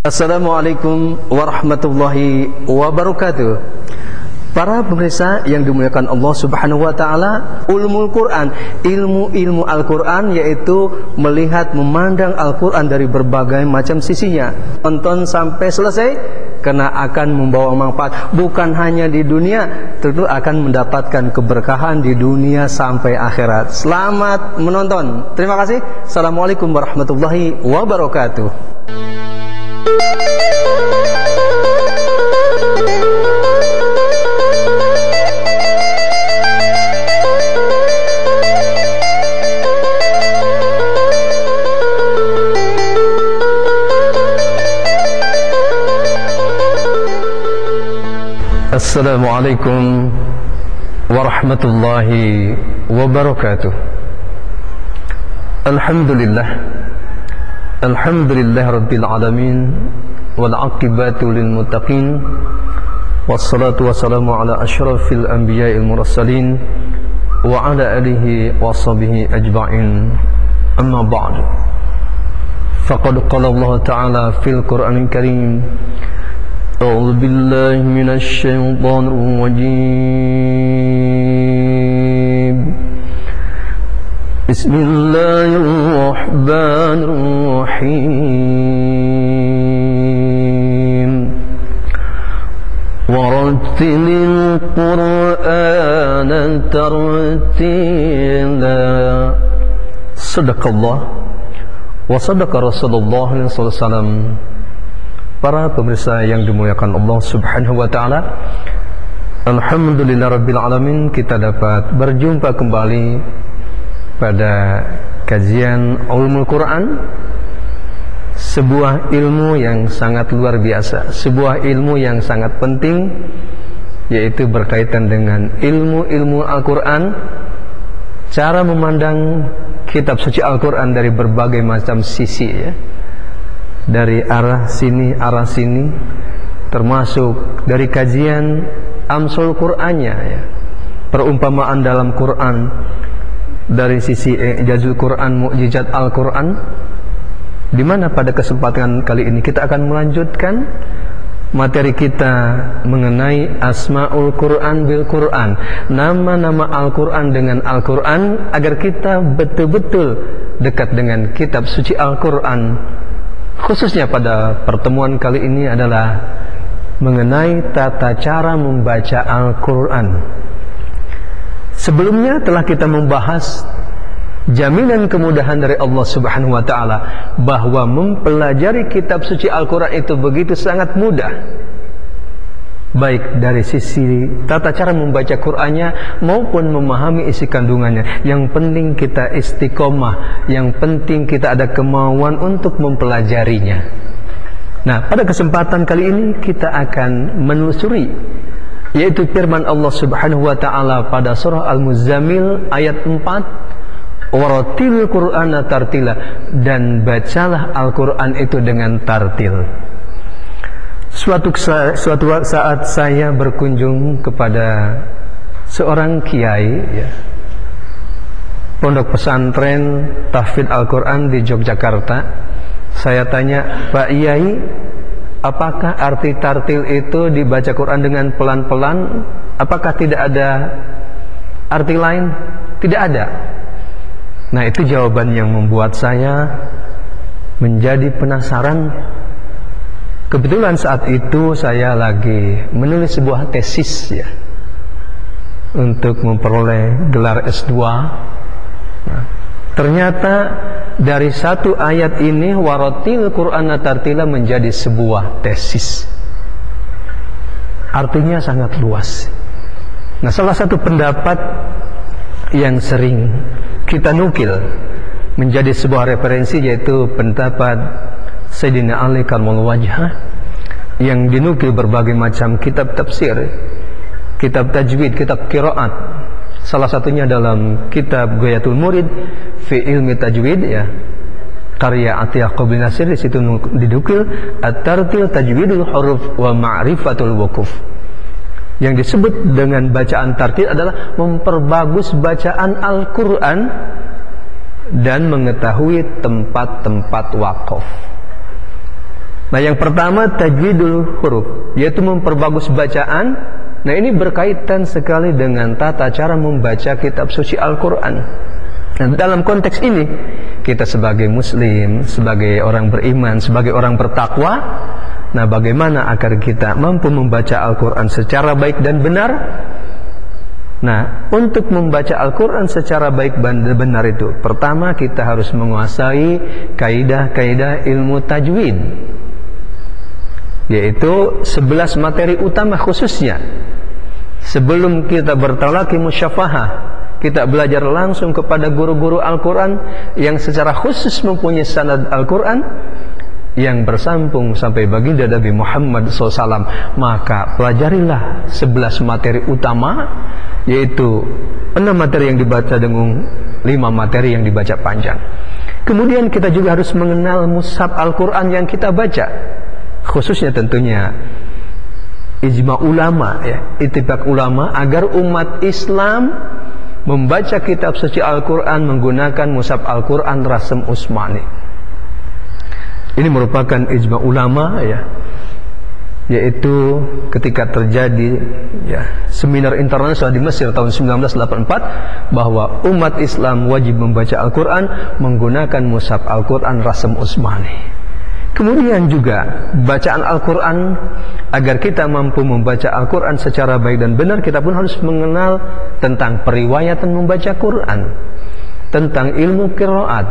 Assalamualaikum warahmatullahi wabarakatuh. Para pemirsa yang dimuliakan Allah Subhanahu wa taala, ulumul Quran, ilmu Al-Quran, yaitu melihat, memandang Al-Quran dari berbagai macam sisinya. Tonton sampai selesai karena akan membawa manfaat bukan hanya di dunia, tentu akan mendapatkan keberkahan di dunia sampai akhirat. Selamat menonton. Terima kasih. Assalamualaikum warahmatullahi wabarakatuh. Assalamualaikum warahmatullahi wabarakatuh. Alhamdulillah rabbil alamin, wal aqibatu lil muttaqin, wassalatu wassalamu ala asyrafil anbiya'il mursalin wa ala alihi wa sahbihi ajma'in. Amma ba'du. Faqad qala Allah ta'ala fil Qur'anil Karim: أعوذ بالله من الشيطان الرجيم بسم الله الرحمن الرحيم ورتل القرآن ترتيلا صدق الله وصدق رسول الله صلى الله عليه وسلم. Para pemirsa yang dimuliakan Allah Subhanahu wa taala, alhamdulillah rabbil alamin, kita dapat berjumpa kembali pada kajian ulumul Quran, sebuah ilmu yang sangat luar biasa, sebuah ilmu yang sangat penting, yaitu berkaitan dengan ilmu Al-Quran, cara memandang kitab suci Al-Quran dari berbagai macam sisi, ya, dari arah sini, termasuk dari kajian amsul Qur'annya, ya, perumpamaan dalam Quran, dari sisi ijazul Quran, mukjizat Al-Quran, di mana pada kesempatan kali ini kita akan melanjutkan materi kita mengenai asmaul Quran bil Quran, nama-nama Al-Quran dengan Al-Quran, agar kita betul-betul dekat dengan kitab suci Al-Quran. Khususnya pada pertemuan kali ini adalah mengenai tata cara membaca Al-Quran. Sebelumnya telah kita membahas jaminan kemudahan dari Allah Subhanahu wa ta'ala, bahwa mempelajari kitab suci Al-Quran itu begitu sangat mudah, baik dari sisi tata cara membaca Qur'annya maupun memahami isi kandungannya. Yang penting kita istiqomah, yang penting kita ada kemauan untuk mempelajarinya. Nah, pada kesempatan kali ini kita akan menelusuri, yaitu firman Allah Subhanahu wa ta'ala pada surah Al-Muzammil ayat 4, waratil Qur'ana tartila, dan bacalah Al-Quran itu dengan tartil. Suatu saat saya berkunjung kepada seorang kiai, ya, pondok pesantren tahfidz Al-Quran di Yogyakarta. Saya tanya, Pak Kiai, apakah arti tartil itu dibaca Quran dengan pelan-pelan? Apakah tidak ada arti lain? Tidak ada. Nah, itu jawaban yang membuat saya menjadi penasaran. Kebetulan saat itu saya lagi menulis sebuah tesis, ya, untuk memperoleh gelar S2. Nah, ternyata dari satu ayat ini, waratil Qur'ana tartila, menjadi sebuah tesis. Artinya sangat luas. Nah, salah satu pendapat yang sering kita nukil menjadi sebuah referensi, yaitu pendapat Sayyidina Ali Karramallahu wajhah, yang dinukil berbagai macam kitab tafsir, kitab tajwid, kitab qiraat. Salah satunya dalam kitab Ghayatul Murid fi ilmi tajwid, ya, karya Atiyah Qabli Nasir. Di situ dinukil at-tartil tajwidul huruf wa ma'rifatul wuquf. Yang disebut dengan bacaan tartil adalah memperbagus bacaan Al-Quran dan mengetahui tempat-tempat wakaf. Nah, yang pertama tajwidul huruf, yaitu memperbagus bacaan. Nah, ini berkaitan sekali dengan tata cara membaca kitab suci Al-Quran. Nah, dalam konteks ini, kita sebagai muslim, sebagai orang beriman, sebagai orang bertakwa, nah bagaimana agar kita mampu membaca Al-Quran secara baik dan benar? Nah, untuk membaca Al-Quran secara baik dan benar itu, pertama kita harus menguasai kaidah-kaidah ilmu tajwid, yaitu 11 materi utama khususnya. Sebelum kita bertalaqi musyafahah, kita belajar langsung kepada guru-guru Al-Quran yang secara khusus mempunyai sanad Al-Quran yang bersambung sampai baginda Nabi Muhammad SAW. Maka pelajarilah 11 materi utama, yaitu 6 materi yang dibaca dengung, 5 materi yang dibaca panjang. Kemudian kita juga harus mengenal mushaf Al-Quran yang kita baca, khususnya tentunya ijma ulama, ya, ittifaq ulama, agar umat Islam membaca kitab suci Al-Quran menggunakan mushaf Al-Quran Rasm Utsmani. Ini merupakan ijma ulama, ya, yaitu ketika terjadi, ya, seminar internasional di Mesir tahun 1984, bahwa umat Islam wajib membaca Al-Quran menggunakan mushaf Al-Quran Rasm Utsmani. Kemudian juga bacaan Al-Quran, agar kita mampu membaca Al-Quran secara baik dan benar, kita pun harus mengenal tentang periwayatan membaca Quran, tentang ilmu qiraat,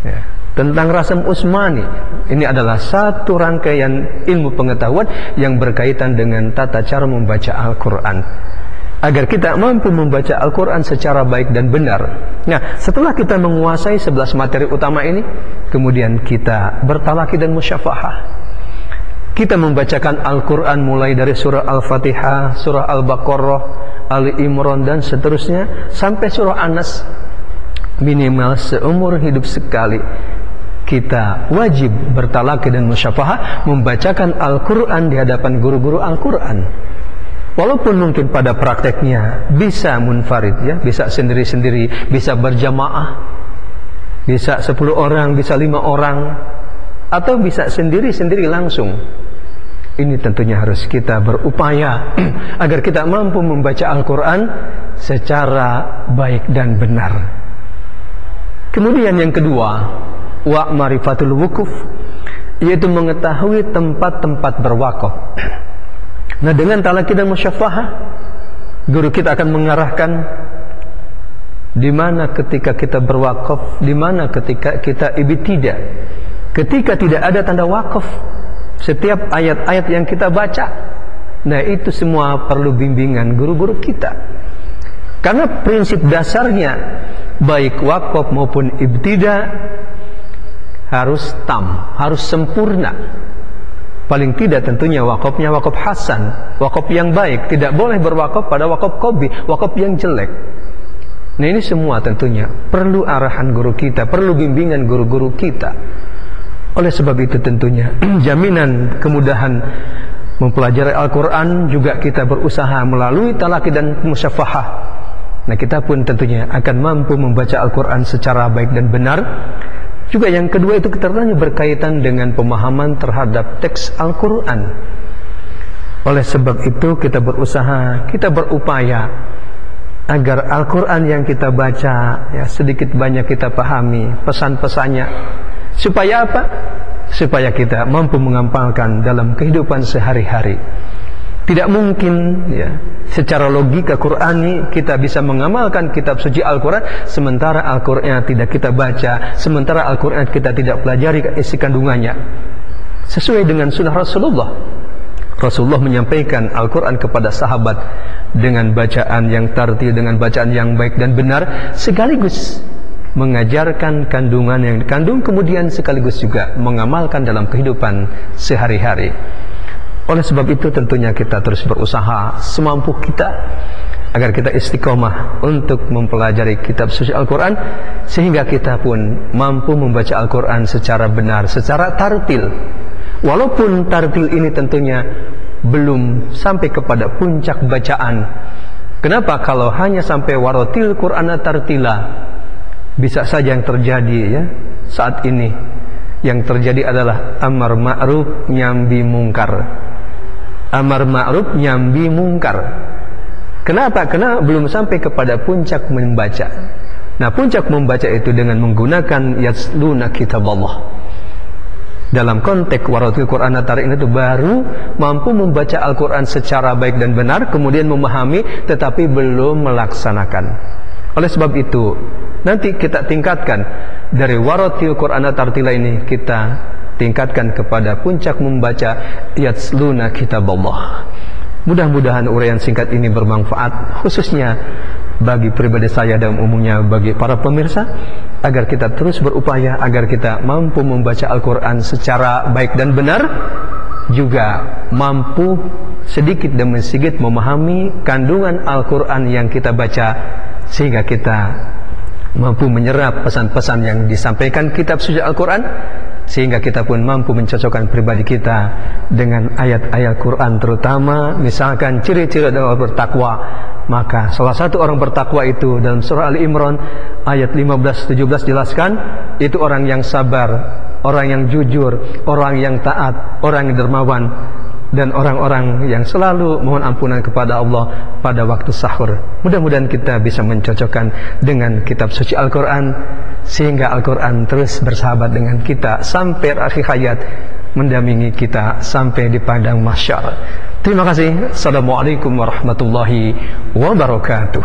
ya, tentang Rasm Utsmani. Ini adalah satu rangkaian ilmu pengetahuan yang berkaitan dengan tata cara membaca Al-Quran, agar kita mampu membaca Al-Quran secara baik dan benar. Nah, setelah kita menguasai 11 materi utama ini, kemudian kita bertalaqi dan musyafahah. Kita membacakan Al-Quran mulai dari surah Al-Fatihah, surah Al-Baqarah, Ali Imran, dan seterusnya sampai surah An-Nas. Minimal seumur hidup sekali kita wajib bertalaqi dan musyafahah, membacakan Al-Quran di hadapan guru-guru Al-Quran. Walaupun mungkin pada prakteknya bisa munfarid, ya, bisa sendiri-sendiri, bisa berjamaah, bisa 10 orang, bisa 5 orang, atau bisa sendiri-sendiri langsung. Ini tentunya harus kita berupaya agar kita mampu membaca Al-Quran secara baik dan benar. Kemudian yang kedua, wa marifatul wukuf, yaitu mengetahui tempat-tempat berwakaf. Nah, dengan talaqi dan musyafahah, guru kita akan mengarahkan di mana ketika kita berwakaf, di mana ketika kita ibtidah. Ketika tidak ada tanda wakaf, setiap ayat-ayat yang kita baca, nah itu semua perlu bimbingan guru-guru kita. Karena prinsip dasarnya, baik wakaf maupun ibtidah, harus harus sempurna. Paling tidak tentunya wakafnya wakaf hasan, wakaf yang baik. Tidak boleh berwakaf pada wakaf qabih, wakaf yang jelek. Nah, ini semua tentunya perlu arahan guru kita, perlu bimbingan guru-guru kita. Oleh sebab itu tentunya jaminan kemudahan mempelajari Al-Quran juga kita berusaha melalui talaqi dan musyafahah. Nah, kita pun tentunya akan mampu membaca Al-Quran secara baik dan benar. Juga yang kedua itu ketertanya berkaitan dengan pemahaman terhadap teks Al-Quran. Oleh sebab itu kita berusaha, kita berupaya agar Al-Quran yang kita baca, ya, sedikit banyak kita pahami pesan-pesannya. Supaya apa? Supaya kita mampu mengamalkan dalam kehidupan sehari-hari. Tidak mungkin, ya, secara logika Qur'ani kita bisa mengamalkan kitab suci Al-Quran sementara Al-Quran tidak kita baca, sementara Al-Quran kita tidak pelajari isi kandungannya. Sesuai dengan sunnah Rasulullah. Rasulullah menyampaikan Al-Quran kepada sahabat dengan bacaan yang tartil, dengan bacaan yang baik dan benar, sekaligus mengajarkan kandungan yang dikandung, kemudian sekaligus juga mengamalkan dalam kehidupan sehari-hari. Oleh sebab itu tentunya kita terus berusaha semampu kita agar kita istiqomah untuk mempelajari kitab suci Al-Quran, sehingga kita pun mampu membaca Al-Quran secara benar, secara tartil. Walaupun tartil ini tentunya belum sampai kepada puncak bacaan. Kenapa? Kalau hanya sampai waratil Qur'ana tartila, bisa saja yang terjadi, ya, saat ini yang terjadi adalah amar ma'ruf nyambi mungkar. Amar ma'ruf nyambi mungkar. Kenapa? Karena belum sampai kepada puncak membaca. Nah, puncak membaca itu dengan menggunakan yatluna kitaballah. Dalam konteks waratil Quran At-Tariq itu baru mampu membaca Al-Quran secara baik dan benar, kemudian memahami tetapi belum melaksanakan. Oleh sebab itu, nanti kita tingkatkan dari waratil Quran At-Tariq ini, kita tingkatkan kepada puncak membaca yatluna kitaballah. Mudah-mudahan uraian singkat ini bermanfaat, khususnya bagi pribadi saya dan umumnya bagi para pemirsa, agar kita terus berupaya agar kita mampu membaca Al-Quran secara baik dan benar, juga mampu sedikit demi sedikit memahami kandungan Al-Quran yang kita baca, sehingga kita mampu menyerap pesan-pesan yang disampaikan kitab suci Al-Quran, sehingga kita pun mampu mencocokkan pribadi kita dengan ayat-ayat Quran, terutama misalkan ciri-ciri orang bertakwa. Maka salah satu orang bertakwa itu dalam surah Ali Imran ayat 15-17 jelaskan, itu orang yang sabar, orang yang jujur, orang yang taat, orang yang dermawan, dan orang-orang yang selalu mohon ampunan kepada Allah pada waktu sahur. Mudah-mudahan kita bisa mencocokkan dengan kitab suci Al-Quran, sehingga Al-Quran terus bersahabat dengan kita sampai akhir hayat, mendampingi kita sampai di padang mahsyar. Terima kasih. Assalamualaikum warahmatullahi wabarakatuh.